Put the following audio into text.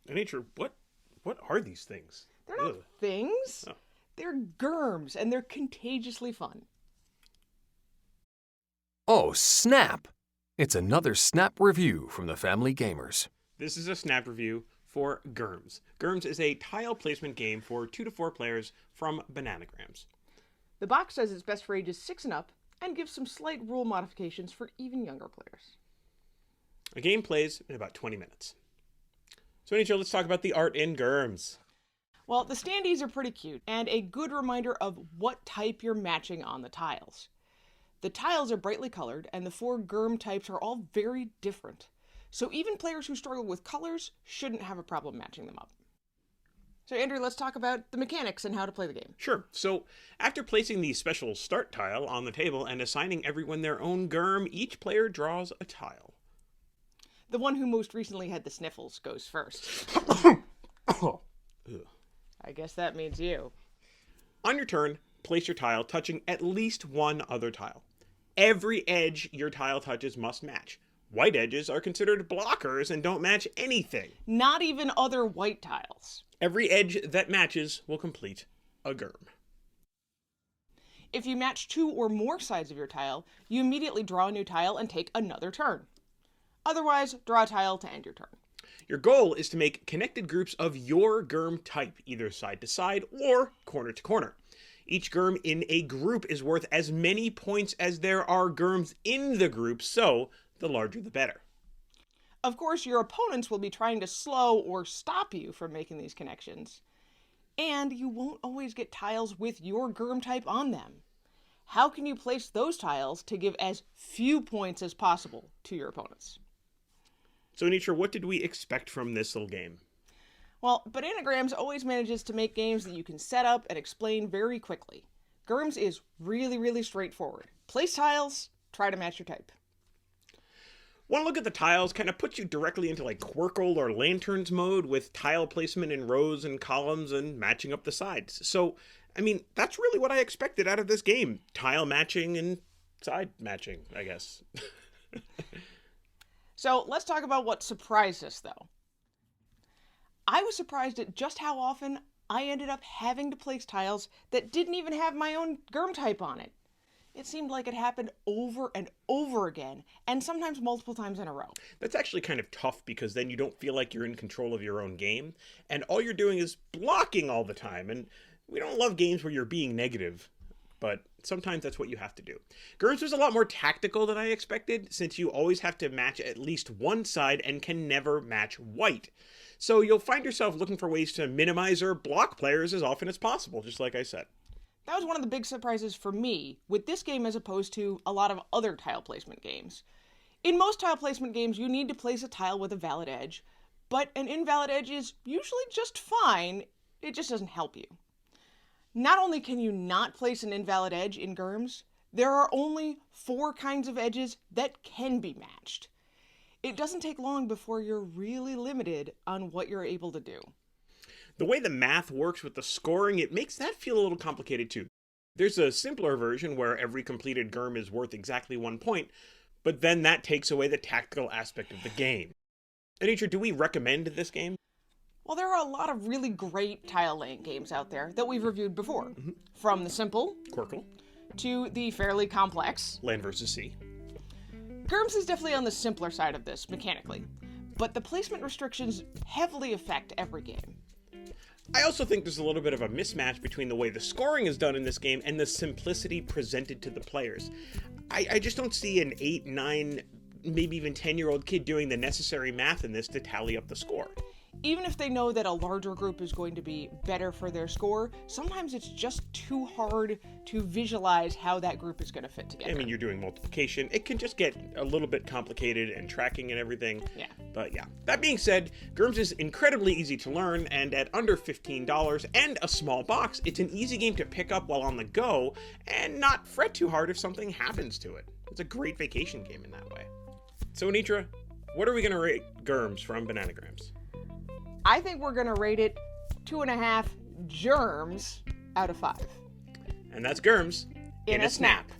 Nature, what are these things? They're not Ugh. things. Oh. They're Gurms, and they're contagiously fun. Oh, snap! It's another Snap review from the Family Gamers. This is a Snap review for Gurms. Gurms is a tile placement game for 2 to 4 players from Bananagrams. The box says it's best for ages 6 and up, and gives some slight rule modifications for even younger players. The game plays in about 20 minutes. So, Nature, let's talk about the art in Gurms. Well, the standees are pretty cute, and a good reminder of what type you're matching on the tiles. The tiles are brightly colored, and the 4 Gurm types are all very different. So even players who struggle with colors shouldn't have a problem matching them up. So Andrew, let's talk about the mechanics and how to play the game. Sure. So, after placing the special start tile on the table and assigning everyone their own Gurm, each player draws a tile. The one who most recently had the sniffles goes first. Ugh. I guess that means you. On your turn, place your tile touching at least one other tile. Every edge your tile touches must match. White edges are considered blockers and don't match anything. Not even other white tiles. Every edge that matches will complete a Gurm. If you match 2 or more sides of your tile, you immediately draw a new tile and take another turn. Otherwise, draw a tile to end your turn. Your goal is to make connected groups of your Gurm type, either side to side or corner to corner. Each Gurm in a group is worth as many points as there are Gurms in the group, so the larger the better. Of course, your opponents will be trying to slow or stop you from making these connections. And you won't always get tiles with your Gurm type on them. How can you place those tiles to give as few points as possible to your opponents? So, Nature, what did we expect from this little game? Well, Bananagrams always manages to make games that you can set up and explain very quickly. Gurms is really straightforward. Place tiles, try to match your type. One look at the tiles kind of puts you directly into like Quirkle or Lanterns mode with tile placement in rows and columns and matching up the sides. So, I mean, that's really what I expected out of this game. Tile matching and side matching, I guess. So let's talk about what surprised us, though. I was surprised at just how often I ended up having to place tiles that didn't even have my own Gurm type on it. It seemed like it happened over and over again, and sometimes multiple times in a row. That's actually kind of tough because then you don't feel like you're in control of your own game, and all you're doing is blocking all the time, and we don't love games where you're being negative, but sometimes that's what you have to do. Gurms was a lot more tactical than I expected, since you always have to match at least one side and can never match white. So you'll find yourself looking for ways to minimize or block players as often as possible, just like I said. That was one of the big surprises for me with this game as opposed to a lot of other tile placement games. In most tile placement games, you need to place a tile with a valid edge, but an invalid edge is usually just fine, it just doesn't help you. Not only can you not place an invalid edge in Gurms, there are only 4 kinds of edges that can be matched. It doesn't take long before you're really limited on what you're able to do. The way the math works with the scoring, it makes that feel a little complicated too. There's a simpler version where every completed Gurm is worth exactly 1 point, but then that takes away the tactical aspect of the game. Nature, do we recommend this game? Well, there are a lot of really great tile laying games out there that we've reviewed before. From the simple Quirkle, to the fairly complex. Land vs. Sea. Gurms is definitely on the simpler side of this, mechanically, but the placement restrictions heavily affect every game. I also think there's a little bit of a mismatch between the way the scoring is done in this game and the simplicity presented to the players. I just don't see an 8, 9, maybe even 10-year-old kid doing the necessary math in this to tally up the score. Even if they know that a larger group is going to be better for their score, sometimes it's just too hard to visualize how that group is going to fit together. I mean, you're doing multiplication. It can just get a little bit complicated and tracking and everything. Yeah. But yeah. That being said, Gurms is incredibly easy to learn, and at under $15 and a small box, it's an easy game to pick up while on the go and not fret too hard if something happens to it. It's a great vacation game in that way. So, Anitra, what are we going to rate Gurms from Bananagrams? I think we're going to rate it 2.5 germs out of 5. And that's Gurms In a snap.